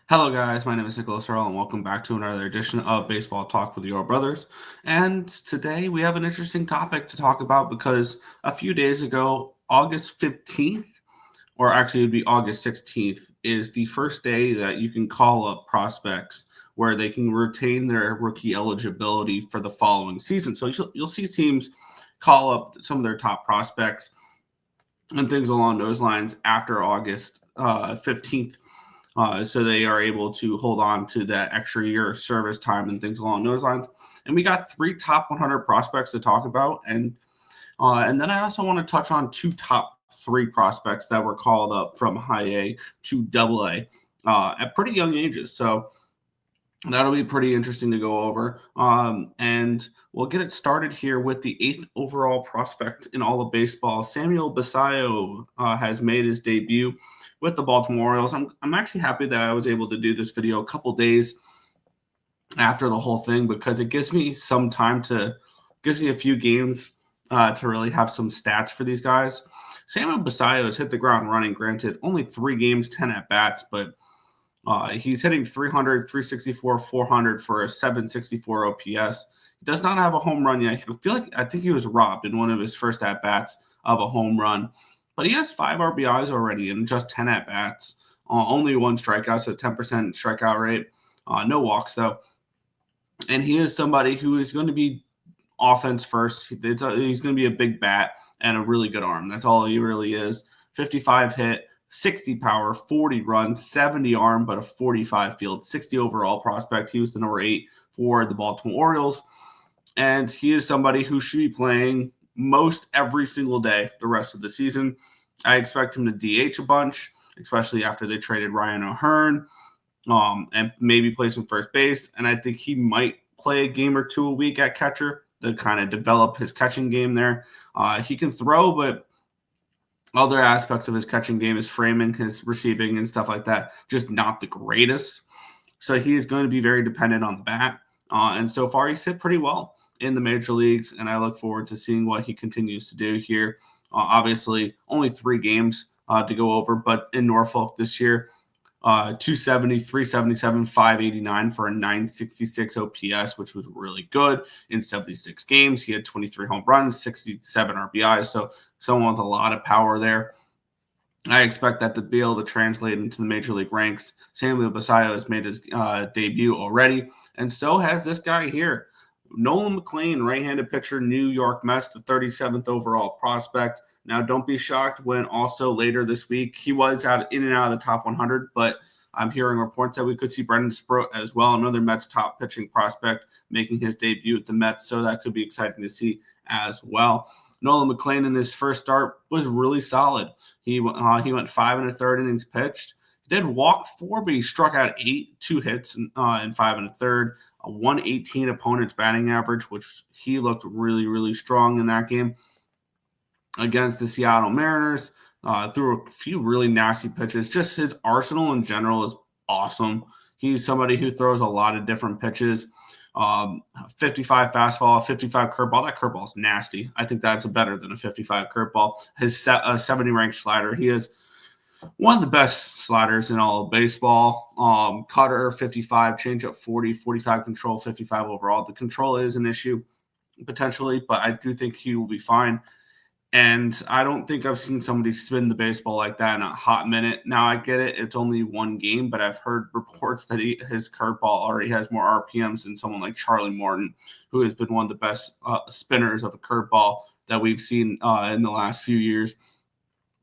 Hello, guys. My name is Nicholas Earl, and welcome back to another edition of Baseball Talk with Your Brothers. And today we have an interesting topic to talk about because a few days ago, August 15th, or actually it would be August 16th, is the first day that you can call up prospects where they can retain their rookie eligibility for the following season. So you'll see teams call up some of their top prospects and things along those lines after August 15th. So they are able to hold on to that extra year of service time and things along those lines. And we got three top 100 prospects to talk about, and then I also want to touch on two top three prospects that were called up from high A to double A at pretty young ages. So that'll be pretty interesting to go over. And we'll get it started here with the eighth overall prospect in all of baseball. Samuel Basallo has made his debut with the Baltimore Orioles. I'm actually happy that I was able to do this video a couple days after the whole thing because it gives me some time gives me a few games to really have some stats for these guys. Samuel Basallo has hit the ground running. Granted, only 3 games, 10 at bats, but he's hitting 300, 364, 400 for a 764 OPS. He does not have a home run yet. I think he was robbed in one of his first at bats of a home run, but he has 5 RBIs already in just 10 at bats. Only 1 strikeout, so 10% strikeout rate. No walks though, and he is somebody who is going to be offense first. He's going to be a big bat and a really good arm. That's all he really is. 55 hit. 60 power, 40 runs, 70 arm, but a 45 field, 60 overall prospect. He was the number 8 for the Baltimore Orioles. And he is somebody who should be playing most every single day the rest of the season. I expect him to DH a bunch, especially after they traded Ryan O'Hearn, and maybe play some first base. And I think he might play a game or two a week at catcher to kind of develop his catching game there. He can throw, but other aspects of his catching game, his framing, his receiving, and stuff like that, just not the greatest. So he is going to be very dependent on the bat. And so far, he's hit pretty well in the major leagues, and I look forward to seeing what he continues to do here. Obviously, only 3 games to go over, but in Norfolk this year, 270, 377, 589 for a 966 OPS, which was really good in 76 games. He had 23 home runs, 67 RBIs, so someone with a lot of power there. I expect that to be able to translate into the major league ranks. Samuel Basallo has made his debut already, and so has this guy here. Nolan McLean, right-handed pitcher, New York Mets, the 37th overall prospect. Now, don't be shocked when also later this week, he was in and out of the top 100, but I'm hearing reports that we could see Brendan Sproat as well, another Mets top pitching prospect, making his debut at the Mets, so that could be exciting to see as well. Nolan McLean in his first start was really solid. He went 5 1/3 innings pitched. He did walk 4, but he struck out 8, 2 hits in 5 1/3, a 118 opponent's batting average, which he looked really, really strong in that game against the Seattle Mariners. Threw a few really nasty pitches. Just his arsenal in general is awesome. He's somebody who throws a lot of different pitches. 55 fastball, 55 curveball. That curveball is nasty. I think that's better than a 55 curveball. His 70 ranked slider. He is one of the best sliders in all of baseball. Cutter 55, changeup 40, 45 control, 55 overall. The control is an issue potentially, but I do think he will be fine. And I don't think I've seen somebody spin the baseball like that in a hot minute. Now, I get it. It's only 1 game, but I've heard reports that his curveball already has more RPMs than someone like Charlie Morton, who has been one of the best spinners of a curveball that we've seen in the last few years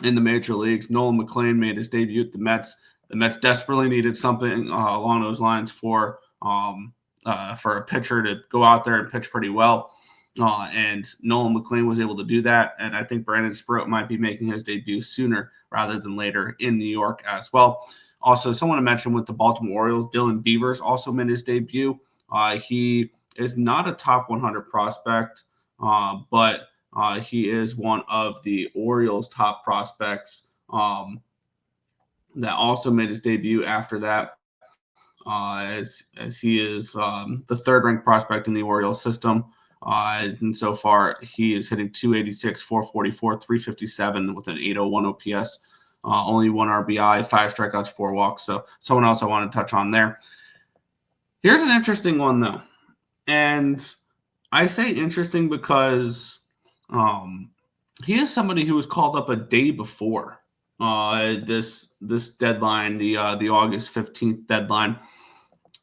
in the major leagues. Nolan McLean made his debut at the Mets. The Mets desperately needed something along those lines for a pitcher to go out there and pitch pretty well. And Nolan McLean was able to do that. And I think Brandon Sproat might be making his debut sooner rather than later in New York as well. Also, someone to mention with the Baltimore Orioles, Dylan Beavers also made his debut. He is not a top 100 prospect, but he is one of the Orioles' top prospects that also made his debut after that. As he is the 3rd ranked prospect in the Orioles system. And so far, he is hitting 286, 444, 357 with an 801 OPS. only 1 RBI, 5 strikeouts, 4 walks. So someone else I want to touch on there. Here's an interesting one, though. And I say interesting because he is somebody who was called up a day before this deadline, the August 15th deadline.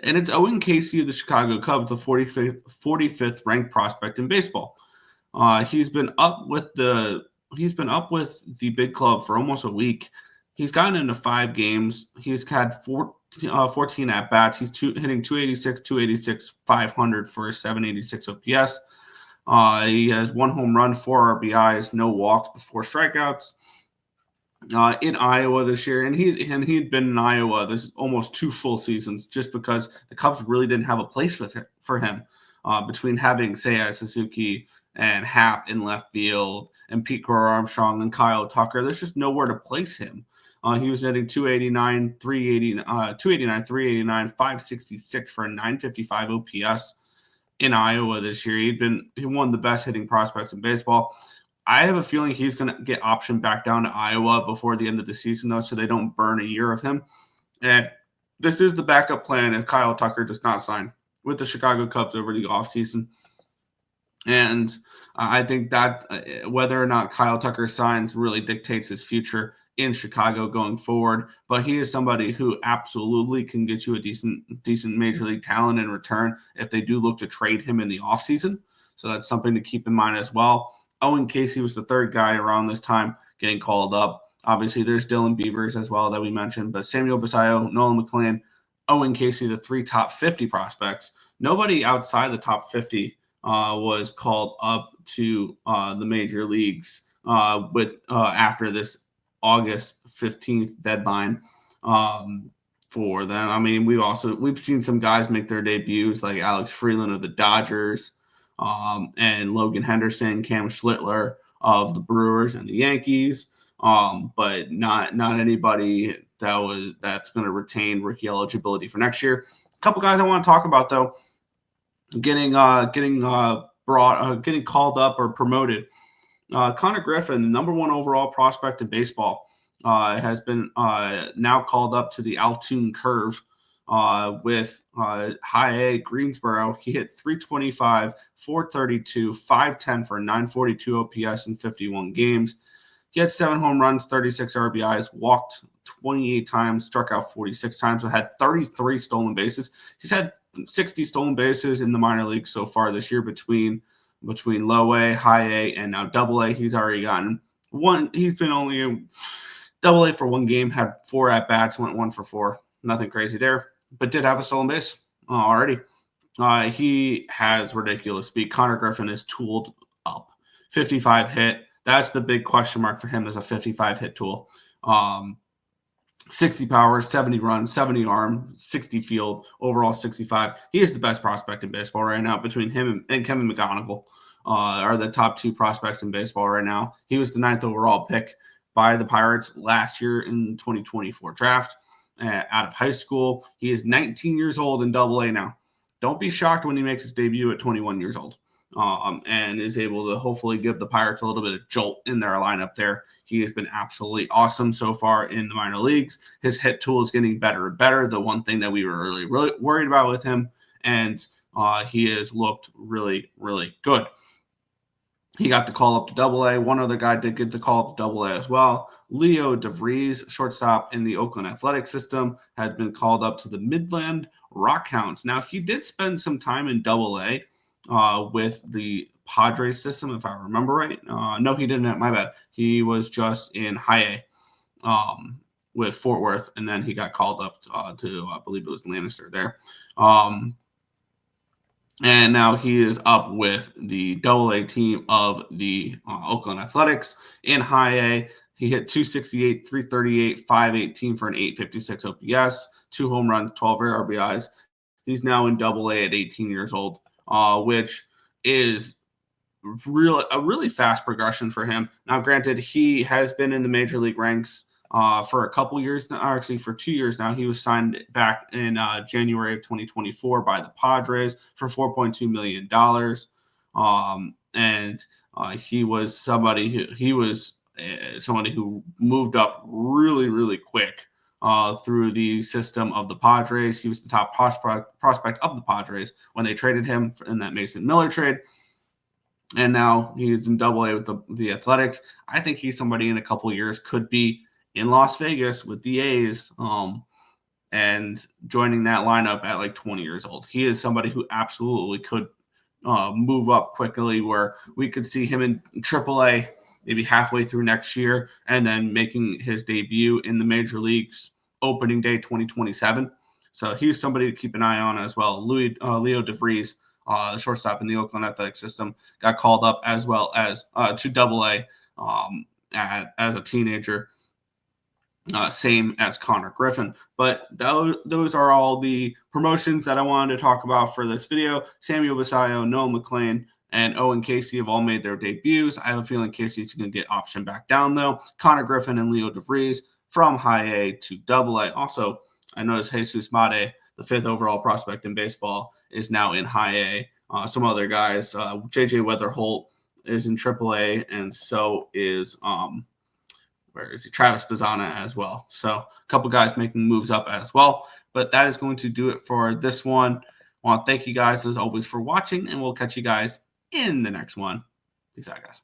And it's Owen Caissie of the Chicago Cubs, the 45th ranked prospect in baseball. He's been up with the big club for almost a week. He's gotten into 5 games. He's had 14 at bats. He's hitting 286, 286, 500 for a 786 OPS. He has 1 home run, 4 RBIs, no walks, but 4 strikeouts. In Iowa this year, and he'd been in Iowa this almost 2 full seasons, just because the Cubs really didn't have a place for him. Between having Seiya Suzuki and Happ in left field, and Pete Crow Armstrong and Kyle Tucker, there's just nowhere to place him. He was hitting 289, 389, 566 for a 955 OPS in Iowa this year. He won the best hitting prospects in baseball. I have a feeling he's going to get optioned back down to Iowa before the end of the season, though, so they don't burn a year of him. And this is the backup plan if Kyle Tucker does not sign with the Chicago Cubs over the offseason. And I think that whether or not Kyle Tucker signs really dictates his future in Chicago going forward. But he is somebody who absolutely can get you a decent major league talent in return if they do look to trade him in the offseason. So that's something to keep in mind as well. Owen Caissie was the 3rd guy around this time getting called up. Obviously, there's Dylan Beavers as well that we mentioned, but Samuel Basallo, Nolan McLean, Owen Caissie, the 3 top 50 prospects. Nobody outside the top 50 was called up to the major leagues after this August 15th deadline for them. I mean, we've seen some guys make their debuts like Alex Freeland of the Dodgers. And Logan Henderson, Cam Schlittler of the Brewers and the Yankees, but not anybody that's going to retain rookie eligibility for next year. A couple guys I want to talk about though, getting called up or promoted. Connor Griffin, the number 1 overall prospect in baseball, has been now called up to the Altoon Curve. With high A Greensboro. He hit 325, 432, 510 for a 942 OPS in 51 games. He had 7 home runs, 36 RBIs, walked 28 times, struck out 46 times, but had 33 stolen bases. He's had 60 stolen bases in the minor leagues so far this year between low A, high A, and now double A. He's already gotten one. He's been only in double A for 1 game, had 4 at-bats, went 1 for 4. Nothing crazy there, but did have a stolen base already. He has ridiculous speed. Connor Griffin is tooled up. 55 hit. That's the big question mark for him as a 55 hit tool. 60 power, 70 run, 70 arm, 60 field, overall 65. He is the best prospect in baseball right now. Between him and Kevin McGonigal are the top 2 prospects in baseball right now. He was the 9th overall pick by the Pirates last year in 2024 draft. Out of high school. He is 19 years old in Double A now. Don't be shocked when he makes his debut at 21 years old and is able to hopefully give the Pirates a little bit of jolt in their lineup there. He has been absolutely awesome so far in the minor leagues. His hit tool is getting better and better. The one thing that we were really worried about with him, and he has looked really, really good. He got the call up to Double A. One other guy did get the call up to Double A as well. Leo DeVries, shortstop in the Oakland Athletic system, had been called up to the Midland Rockhounds. Now, he did spend some time in Double A with the Padres system, if I remember right. No, he didn't. My bad. He was just in High A with Fort Worth, and then he got called up to, I believe it was Lannister there. And now he is up with the Double A team of the Oakland Athletics in High A. He hit 268, 338, 518 for an 856 OPS, 2 home runs, 12 RBIs. He's now in Double A at 18 years old, which is a really fast progression for him. Now, granted, he has been in the major league ranks for a couple years now, or actually for 2 years now. He was signed back in January of 2024 by the Padres for $4.2 million. And he was somebody who he was somebody who moved up really, really quick through the system of the Padres. He was the top prospect of the Padres when they traded him in that Mason Miller trade. And now he's in Double A with the Athletics. I think he's somebody in a couple of years could be in Las Vegas with the A's and joining that lineup at like 20 years old. He is somebody who absolutely could move up quickly, where we could see him in AAA maybe halfway through next year and then making his debut in the major leagues opening day 2027. So he's somebody to keep an eye on as well. Leo DeVries, the shortstop in the Oakland Athletic system, got called up as well as to Double A as a teenager. Same as Connor Griffin. But those are all the promotions that I wanted to talk about for this video. Samuel Basallo, Nolan McLean, and Owen Caissie have all made their debuts. I have a feeling Caissie's going to get optioned back down, though. Connor Griffin and Leo DeVries from High A to Double A. Also, I noticed Jesus Mate, the 5th overall prospect in baseball, is now in High A. Some other guys, JJ Weatherholt is in AAA, and so is where is he? Travis Bazzana as well. So a couple guys making moves up as well. But that is going to do it for this one. I want to thank you guys as always for watching, and we'll catch you guys in the next one. Peace out, guys.